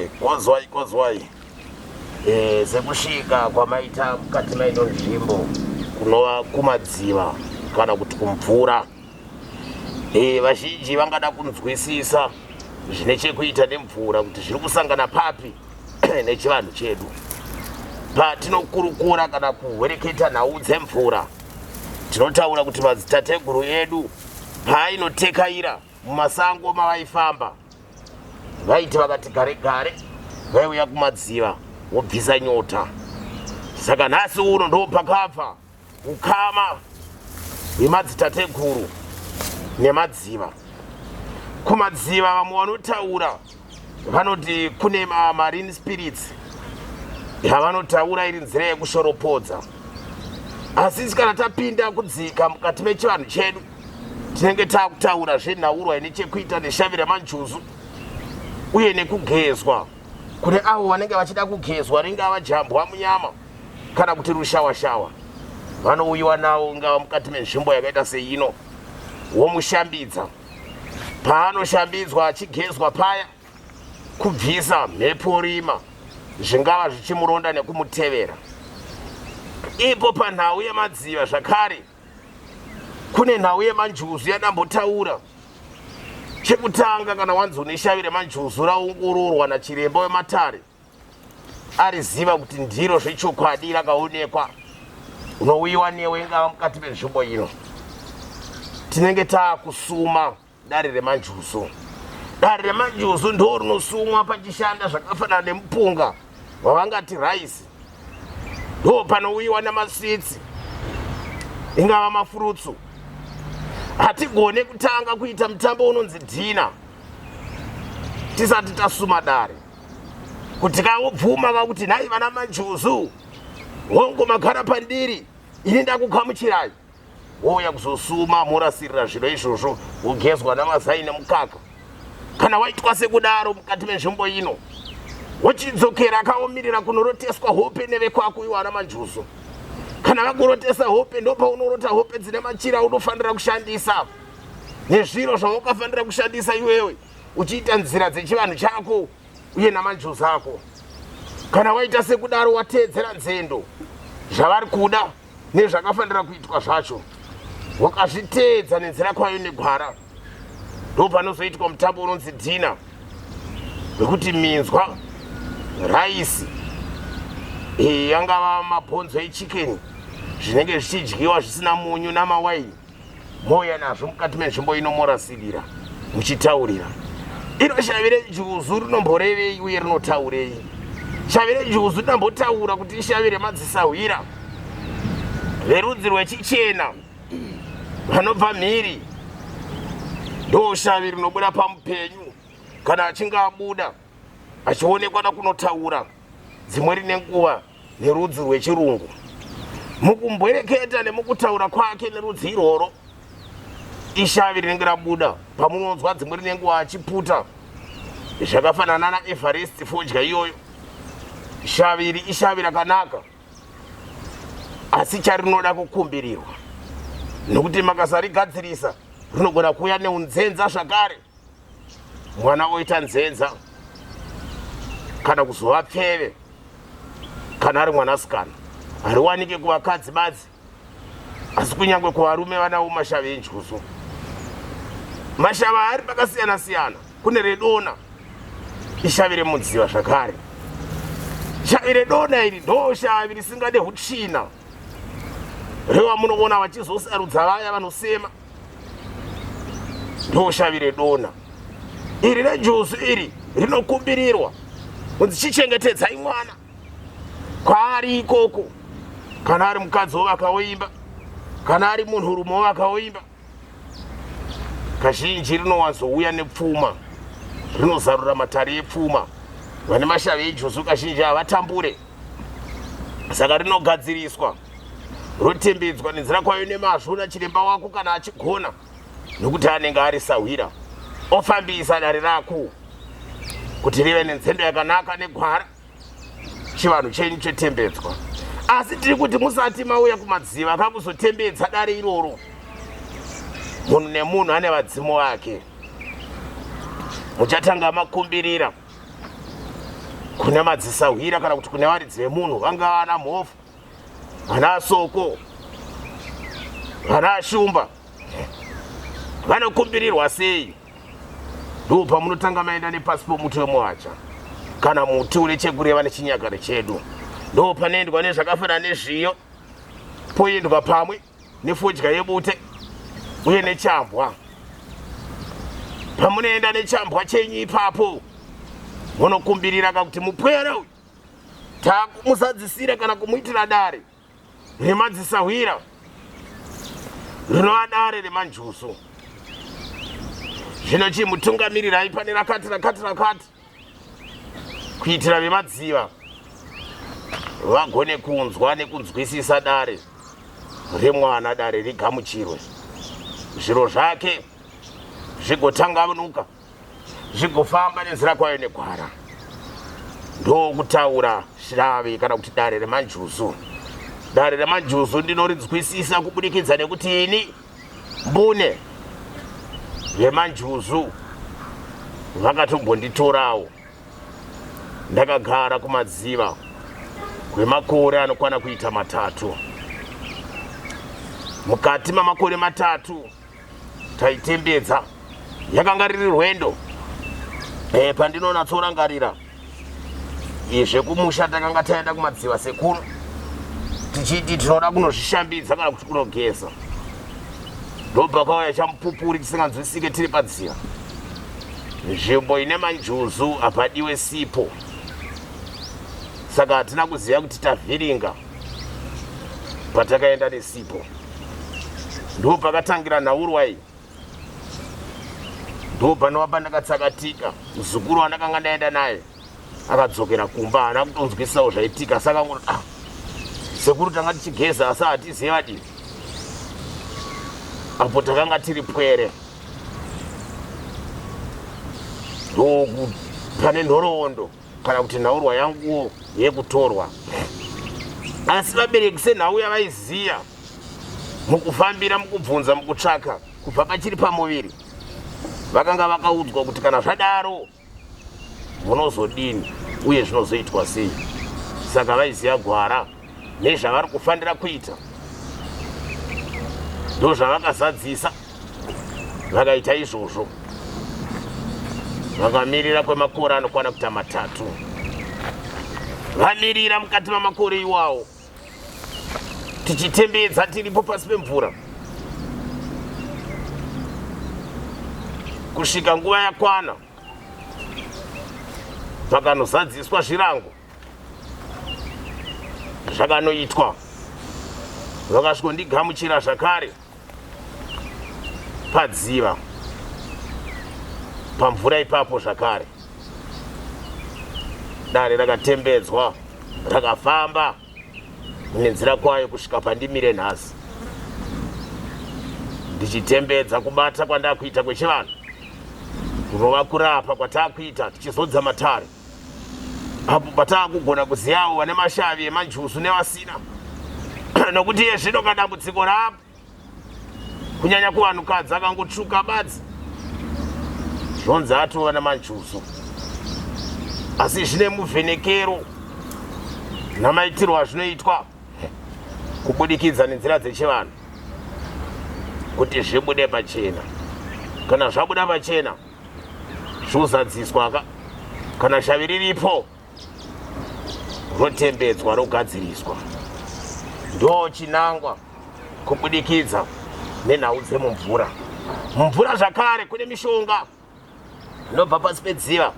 Kozwai. Sekusvika kwamaita mukati maino nzvimbo kunova kumadziva kana kuti kumvura. Vazhinji vangada kunzwisisa zvine chekuita nemvura kuti zviri kusangana papi nechivanhu chedu. Patinokurukura kana kuhwereketa nhau dzemvura, tinotaura kuti madzitateguru edu paainotekaira mumasango mavaifamba, vaiti vakati gare gare vaiuya kumadziva wobvisa nyota. Saka nhasi uno ndo pakabva ukama hwemadzitateguru nemadziva. Kumadziva vamwe vanotaura vanoti kune marine spirits yavanotaura iri nzira yekushoropodza. Asi kana tapinda kudzika mukati mechivanhu chedu, tinenge takutaura zvenhaurwa ine chekuita neshavira manjuzu uye nekugezwa kune avo vanenge vachida kugezwa, ringava jambwa munyama kana kuti rushawashawa. Vanouyiwa navo ngava mukati menzvimbo yakaita seino, womushambidza. Paanoshambidzwa achigezwa paya, kubvisa mhepo rima zvingava zvichimuronda nekumutevera. Ipo panhau yemadziva zvakare kune nhau yemanjuzu yadambotaura. Chekutanga, kana wanzi uneshavire manjuzu raongororwa nachiremba wematare, ariziva kuti ndiro zvechokwadi rakaonekwa, unouyiwa newe ngava mukati menzvimbo ino. Tinenge taakusuma dare remanjuzu. Dare remanjuzu ndo rinosumwa pachishanda zvakafanana nemupunga wavangati raisi. Ndo panouyiwa namaswitsi, ingava mafurutsu. Hatigone kutanga kuita mutambo unonzi dhina tisati tasuma dare, kuti kavobvuma vakuti nhai vana manjuzu wongomagara pandiri, ini ndakugamuchirai. Wouya kuzosuma morasirira zviro izvozvo, wogezwa namazai nemukaka. Kana waitwa sekudaro mukati menzvimbo ino, wochidzokera akaomirira kunoroteswa hope nevekwako iwe ana manjuzu. Kana vakurotesa hope, ndo paunorota hope dzine machira unofanira kushandisa nezviro zvaukafanira kushandisa iwewe uchiita nzira dzechivanhu chako uye namanjuzu ako. Kana waita sekudaro, wateedzera nzendo zvavari kuda nezvakafanira kuitwa zvacho, wakazviteedza nenzira kwayo negwara, ndo panozoitwa mutambo unonzi dhina, wekuti minzwa, raisi, yangava mabhonzo echikeni zvinenge zvichidyiwa zvisina munyu namawaini, mouya nazvo mukati menzvimbo ino morasirira muchitaurira. Iro shavire juzu rinomborevei uye rinotaurei? Shavire juzu rinombotaura kuti ishavire madzisahwira verudzi rwechichena vanobva mhiri. Ndo shavi rinobuda pamupenyu kana achinge abuda achionekwa nakunotaura, dzimwe rine nguva nerudzi rwechirungu. Mukumbwereketa nemukutaura kwake nerudzi iroro, ishavi rinenge rabuda. Pamunonzwa dzimwe rine nguva achiputa zvakafanana naEverest fodya iyoyo, shavi iri ishavi rakanaka, asi charinoda kukumbirirwa, nokuti makasarigadzirisa rinogona kuuya neunzenza zvakare. Mwana oita nzenza kana kuzova pfeve kana ari mwanasikana. Hariwanike kuvakadzi badzi, asi kunyange kuvarume vanawo mashavi enjuzu. Mashava ari pakasiyana siyana. Kune redona, ishavi remudziva zvakare. Shavi redona iri ndo shavi risingade hutsvina, reva munoona vachizosarudza vaya vanosema. Ndo shavi redona iri. Rejuzu iri rinokumbirirwa kunzi chichengetedzai mwana kwaari ikoko, kana ari mukadzi wovakaoimba, kana ari munhurume wovakaoimba. Kazhinji rinowanzouya nepfuma, rinozarura matare epfuma. Vane mashavi ejuzu kazhinji havatambure, saka rinogadziriswa rotembedzwa nenzira kwayo nemazvo nachiremba wako kana achigona, nokuti anenge ari sahwira. Ofambisa dare rako kuti rive nenzendo yakanaka negwara, chivanhu chenyu chotembedzwa. Asi tiri kuti musati mauya kumadziva kakuzotembedza dare iroro, munhu nemunhu ane vadzimu vake. Muchatanga makumbirira kune madzisahwira kana kuti kune varidzi vemunhu vangava ana mhofu, ana asoko, ana ashumba, vanokumbirirwa sei? Ndo pamunotanga maenda nepasi pomuti wemuhacha kana muti uri chekureva nechinyakare chedu. Ndo panoendwa nezvakafanana nezviyo, poendwa pamwe nefodya yebute uye nechambwa. Pamunoenda nechambwa chenyu ipapo munokumbirira kuti mupwere uyu tamusadzisira kana kumuitira dare remadzisahwira rinova dare remanjusu. Zvino chimutungamirirai pane rakati kuitira vemadziva vagone kunzwa nekunzwisisa dare remwana, dare rigamuchirwe, zviro zvake zvigotanganuka, zvigofamba nenzira kwayo negwara. Ndokutaura shirave kana kuti dare remanjusu. Dare remanjusu ndinorinzwisisa kubudikidza nekuti ini mbune vemanjusu vakatombonditorawo. Ndakagara kumadziva kwemakore anokwana kuita 3. Mukati mamakore 3 taitembedza, yakanga riri rwendo. Pandinonatsorangarira zvekumusha takanga taenda kumadziva sekuru tichiti tinoda kunozvishambidza kana kuti kunogeza. Ndobva kwauya chamupupuri tisinganzwisike tiri padziva. Nzvimbo ine manjusu hapadiwe sipo, saka hatina kuziva kuti tavhiringa patakaenda nesipo. Ndo pakatangira nhaurwa iyi. Ndo panova pandakatsakatika. Muzukuru wandakanga ndaenda naye akadzokera kumba, haana kutonzwisisawo zvaitika. Saka ngoti sekuru tanga tichigeza asi hatiziva divi. Apo takanga tiri pwere. Ndo pane nhoroondo kana kuti nhaurwa yanguwo yekutorwa. Asi vabereki senhau yavaiziya mukufambira, mukubvunza, mukutsvaka kubva pachiri pamuviri, vakanga vakaudzwa kuti kana zvadaro munozodini uye zvinozoitwa sei. Saka vaiziya gwara nezvavari kufanira kuita. Ndo zvavakazadzisa, vakaita izvozvo. Vakamirira kwemakore anokwana kuita 3. Vamirira mukati mamakore iwawo tichitembedza tiripo pasi pemvura, kusvika nguva yakwana pakanozadziswa zvirango zvakanoitwa. Vakasvikondigamuchira zvakare padziva pamvura ipapo zvakare. Dare rakatembedzwa, rakafamba nenzira kwayo kusvika pandimire nhasi, ndichitembedza kubata kwandakuita kwechivanhu, kunova kurapa kwatakuita tichizodza matare. Apo patakugona kuzivawo vane mashavi emanjusu nevasina. Nokuti yezvino kadambudziko rapo kunyanya kuvanhukadzi akangotsvuka badzi zvonzi atova namanjusu, asi zvine muvhenekero namaitirwo azvinoitwa kubudikidza nenzira dzechivanhu kuti zvibude pachena. Kana zvabuda pachena zvozadziswa, kana shavi riripo rotembedzwa, rogadziriswa. Ndo chinangwa kubudikidza nenhau dzemumvura. Mumvura zvakare kune mishonga inobva pasi pedziva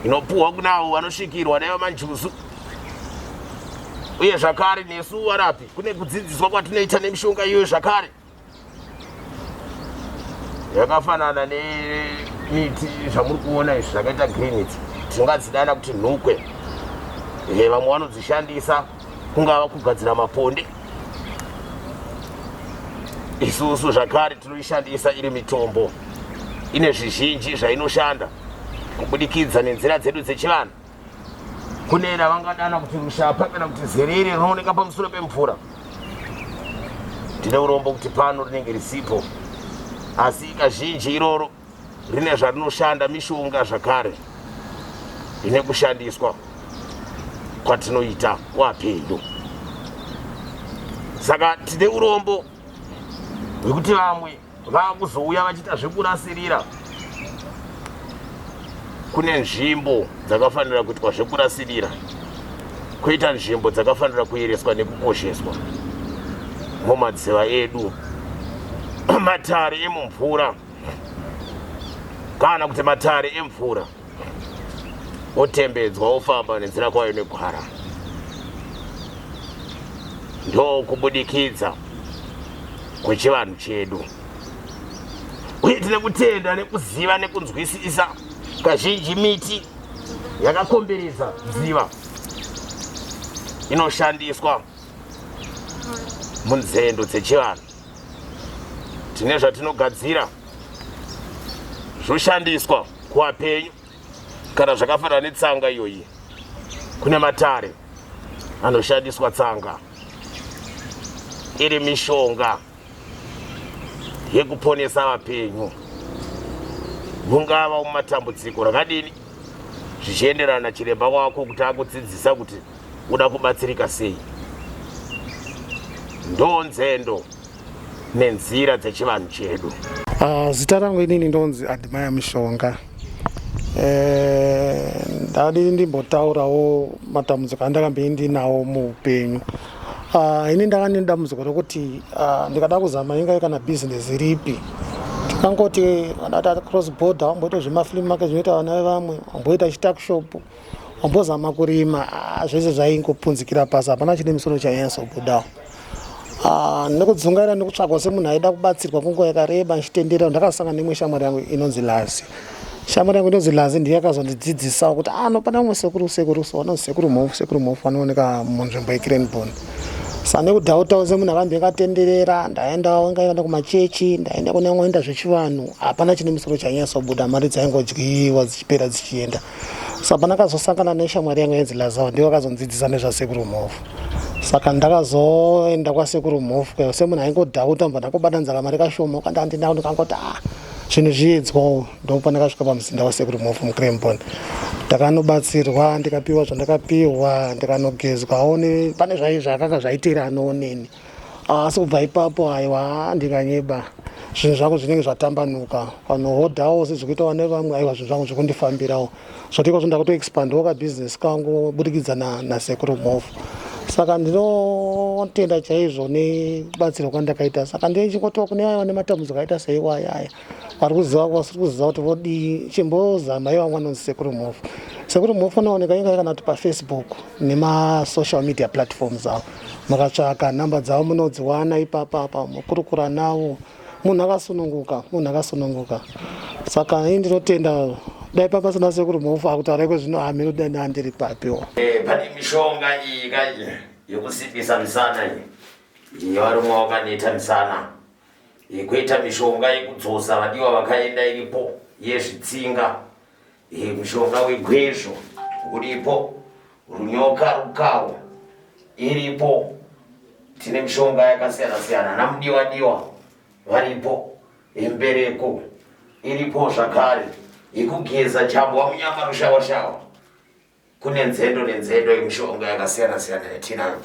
inopuhwa kunavo vanosvikirwa nayo manjusu. Uye zvakare nesu varapi kune kudzidziswa kwatinoita nemishonga iyoyo zvakare, yakafanana nemiti zvamuri kuona izvi zvakaita green, tingadzidana kuti nhukwe. Vamwe vanodzishandisa kungava kugadzira maponde. Isusu zvakare tinoishandisa iri mitombo. Ine zvizhinji zvainoshanda kubudikidza nenzira dzedu dzechivanhu. Kune ravangadana kuti rushapa kana kuti zerere rinooneka pamusoro pemvura. Ndine urombo kuti pano rinenge risipo, asi kazhinji iroro rine zvarinoshanda, mishonga zvakare. ine kushandiswa kwatinoita wapenyu. Saka tine urombo hwekuti vamwe vakuzouya vachita zvekurasirira. Kune nzvimbo dzakafanira kuitwa zvekurasirira, koita nzvimbo dzakafanira kuyereswa nekukosheswa mumadziva edu. Matare emumvura kana kuti matare emvura otembedzwa ofamba nenzira kwayo negwara. Ndo kubudikidza kwechivanhu chedu, uye tine kutenda nekuziva nekunzwisisa kazhinji miti yakakomberedza dziva inoshandiswa munzendo dzechivanhu. Tine zvatinogadzira zvoshandiswa kuwapenyu kana zvakafanana netsanga iyoyi. Kune matare anoshandiswa tsanga iri mishonga yekuponesa vapenyu, mungava mumatambudziko rakadini, zvichienderana nachiremba wako kuti akudzidzisa kuti uda kubatsirika sei. Ndo nzendo nenzira dzechivanhu chedu. Zita rangu inini ndonzi Adimaya Mishonga. Ndadi ndimbotaurawo matambudziko andakambe ndinawo muupenyu. Ini ndakane dambudziko rokuti ndikada kuzama inga kana business ripi. Tikangoti adata cross border, wamboita zvemaflea market zvinoita vana vevamwe, wamboita chituck shop, wambozama kurima, zvese zvaingopunzikira pasi, hapana chine misoro chainyatsobudawo. Nekudzungaira nekutsvagwa semunhu aida kubatsirwa kwenguva yakareba nchitendera, ndakasangana nemwe shamwari yangu inonzi Lazi. Shamwari yangu inonzi Lazi ndiye akazondidzidzisawo kuti nopanda umwe sekuru wanonzi sekuru mhofu anooneka munzvimbo yeCranbourne. Saka nekudhautawo semunhu akambe akatenderera, ndaendawo ngaenda kumachechi, ndaenda kune amwe zvechivanhu, hapana chine misoro chainyatsobuda, mari dzaingodyiwa dzichipera dzichienda. Saka pandakazosangana neshamwari yangu inonzi Lazi ndiye akazondidzidzisa nezvasekuru mhofu. Saka ndakazoenda kwasekuru mhofu semunhu aingodhauta mbva ndakobata nzara mari kashoma, ukanda handinawo, ndikangoti zvinhu zviedzwawo. Ndopandakasvika pamuzinda wasekuru mhofu muCranbourne, ndakanobatsirwa, ndikapiwa zvandakapiwa, ndikanogezwawo. Pane zvakanga zvaiteera anooneni, asi kubva ipapo aiwa ndikanyeba. Zvinhu zvangu zvinenge zvatambanuka, panohodhawo sezvikuitawo nevamwe, aiwa zvinhu zvangu zvekundifambirawo, zvatiko zvindakutoexpandawo kabhizinesi kangu budikidza nasekuru mhofu. Saka ndinotenda chaizvo nekubatsirwa kwandakaita. Saka ndichingotiwa kune aiwa nematambudziko akaita seiwaya vari kuziva kuti vodii, chimbozama ivo vanonzi sekuru mhofu. Sekuru mhofu inooneka inga yakanati paFacebook nemasocial media platforms avo. Mukatsvaka nhamba dzavo munodziwana ipapa, mukurukura navo. Munhu akasununguka. Saka ini ndinotenda dai papasina sekuru mhofu akutaura kwezvino hamino dai ndandiri papiwo. Pane mishonga iyi kaje yokusimbisa misana iyi varumwe vakaneta misana, kuita mishonga yekudzosa vadiwa vakaenda iripo, yezvitsinga, mushonga wegwezvo uripo, runyoka rukawo iripo. Tine mishonga yakasiyana-siyana, namudiwa varipo, embereko iripo zvakare, yekugeza chambwa munyama rushava. Kune nzendo yemishonga yakasiyana-siyana yatinayo.